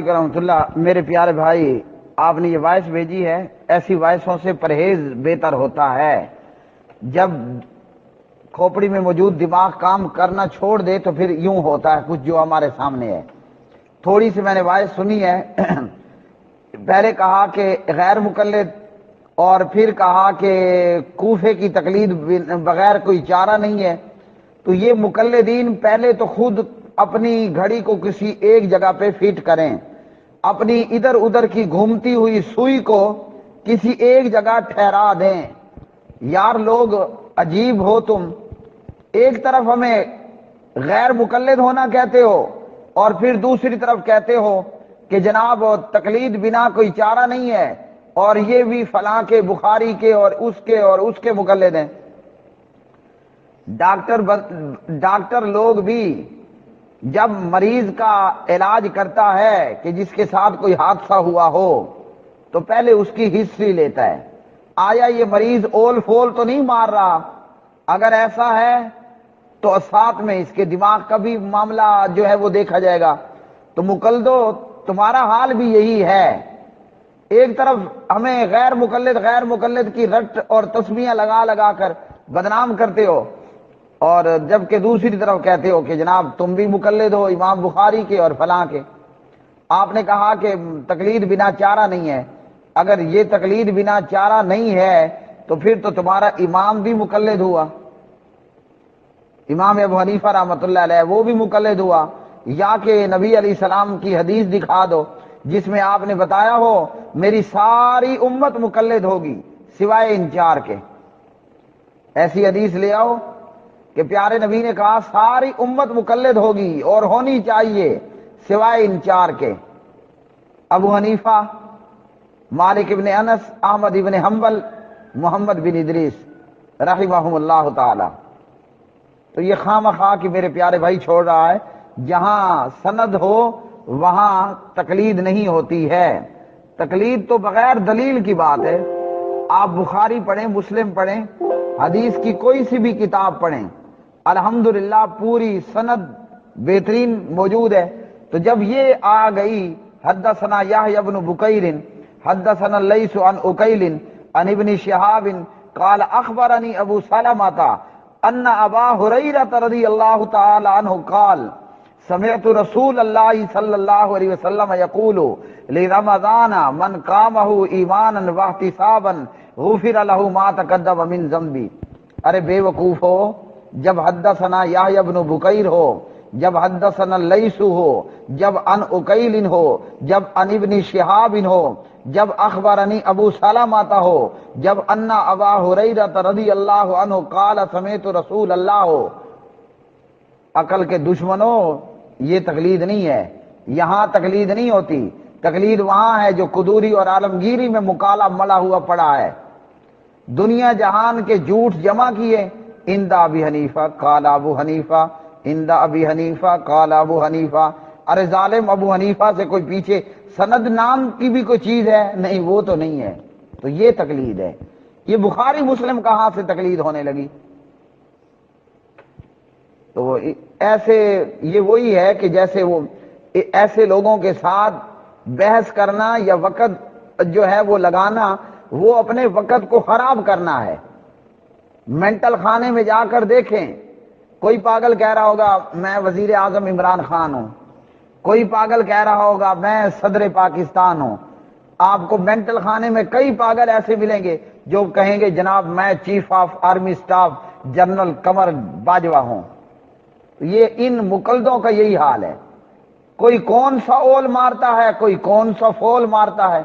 رحمۃ اللہ، میرے پیارے بھائی، آپ نے یہ وائس بھیجی ہے، ایسی وائسوں سے پرہیز بہتر ہوتا ہے۔ جب کھوپڑی میں موجود دماغ کام کرنا چھوڑ دے تو پھر یوں ہوتا ہے کچھ جو ہمارے سامنے ہے۔ تھوڑی سی میں نے وائس سنی ہے، پہلے کہا کہ غیر مقلد، اور پھر کہا کہ کوفے کی تقلید بغیر کوئی چارہ نہیں ہے۔ تو یہ مقلدین پہلے تو خود اپنی گھڑی کو کسی ایک جگہ پہ فٹ کریں، اپنی ادھر ادھر کی گھومتی ہوئی سوئی کو کسی ایک جگہ ٹھہرا دیں۔ یار لوگ عجیب ہو تم، ایک طرف ہمیں غیر مقلد ہونا کہتے ہو اور پھر دوسری طرف کہتے ہو کہ جناب تقلید بنا کوئی چارہ نہیں ہے، اور یہ بھی فلاں کے، بخاری کے اور اس کے مقلد ہیں۔ ڈاکٹر لوگ بھی جب مریض کا علاج کرتا ہے کہ جس کے ساتھ کوئی حادثہ ہوا ہو تو پہلے اس کی ہسٹری لیتا ہے، آیا یہ مریض اول فول تو نہیں مار رہا؟ اگر ایسا ہے تو ساتھ میں اس کے دماغ کا بھی معاملہ جو ہے وہ دیکھا جائے گا۔ تو مقلدو، تمہارا حال بھی یہی ہے، ایک طرف ہمیں غیر مقلد کی رٹ اور تسمیاں لگا لگا کر بدنام کرتے ہو، اور جبکہ دوسری طرف کہتے ہو کہ جناب تم بھی مقلد ہو امام بخاری کے اور فلاں کے۔ آپ نے کہا کہ تقلید بنا چارہ نہیں ہے، اگر یہ تقلید بنا چارہ نہیں ہے تو پھر تو تمہارا امام بھی مقلد ہوا، امام ابو حنیفہ رحمۃ اللہ علیہ وہ بھی مقلد ہوا۔ یا کہ نبی علیہ السلام کی حدیث دکھا دو جس میں آپ نے بتایا ہو میری ساری امت مقلد ہوگی سوائے ان چار کے۔ ایسی حدیث لے آؤ کہ پیارے نبی نے کہا ساری امت مقلد ہوگی اور ہونی چاہیے سوائے ان چار کے، ابو حنیفہ، مالک ابن انس، احمد ابن حنبل، محمد بن ادریس رحمہم اللہ تعالی۔ تو یہ خواہ کہ میرے پیارے بھائی چھوڑ رہا ہے، جہاں سند ہو وہاں تقلید نہیں ہوتی ہے۔ تقلید تو بغیر دلیل کی بات ہے۔ آپ بخاری پڑھیں، مسلم پڑھیں، حدیث کی کوئی سی بھی کتاب پڑھیں، الحمدللہ پوری سند بہترین موجود ہے۔ تو جب یہ آ گئی حدثنا یحیی بن بکیر حدثنا لیث عن اکیل عن ابن شہاب قال اخبرنی ابو سلمۃ ان ابا ہریرہ رضی اللہ تعالی عنہ قال سمعت رسول اللہ صلی اللہ علیہ وسلم یقول لرمضان من قامہ ایمانا واحتسابا غفر له ما تقدم من ذنبی۔ ارے بے وقوف ہو، جب حدثنا یحیی بن بکیر ہو، جب حدثنا لیث ہو، جب عن اکیل ہو، جب عن ابن شہاب ہو، جب اخبرنی ابو سلمۃ ہو، جب ان ابا ہریرہ رضی اللہ عنہ قال سمعت رسول اللہ ہو۔ عقل کے دشمنوں، یہ تقلید نہیں ہے، یہاں تقلید نہیں ہوتی۔ تقلید وہاں ہے جو قدوری اور عالمگیری میں مکالا ملا ہوا پڑا ہے، دنیا جہان کے جھوٹ جمع کیے، اندہ ابی حنیفہ قال ابو حنیفہ، اندہ ابی حنیفہ قال ابو حنیفہ۔ ارے ظالم، ابو حنیفہ سے کوئی پیچھے سند نام کی بھی کوئی چیز ہے؟ نہیں، وہ تو نہیں ہے۔ تو یہ تقلید ہے۔ یہ بخاری مسلم کہاں سے تقلید ہونے لگی؟ تو ایسے یہ وہی ہے کہ جیسے وہ ایسے لوگوں کے ساتھ بحث کرنا یا وقت جو ہے وہ لگانا، وہ اپنے وقت کو خراب کرنا ہے۔ مینٹل خانے میں جا کر دیکھیں، کوئی پاگل کہہ رہا ہوگا میں وزیر اعظم عمران خان ہوں، کوئی پاگل کہہ رہا ہوگا میں صدر پاکستان ہوں۔ آپ کو مینٹل خانے میں کئی پاگل ایسے ملیں گے جو کہیں گے جناب میں chief of army staff general Qamar Bajwa ہوں۔ یہ ان مقلدوں کا یہی حال ہے، کوئی کون سا اول مارتا ہے، کوئی کون سا فول مارتا ہے۔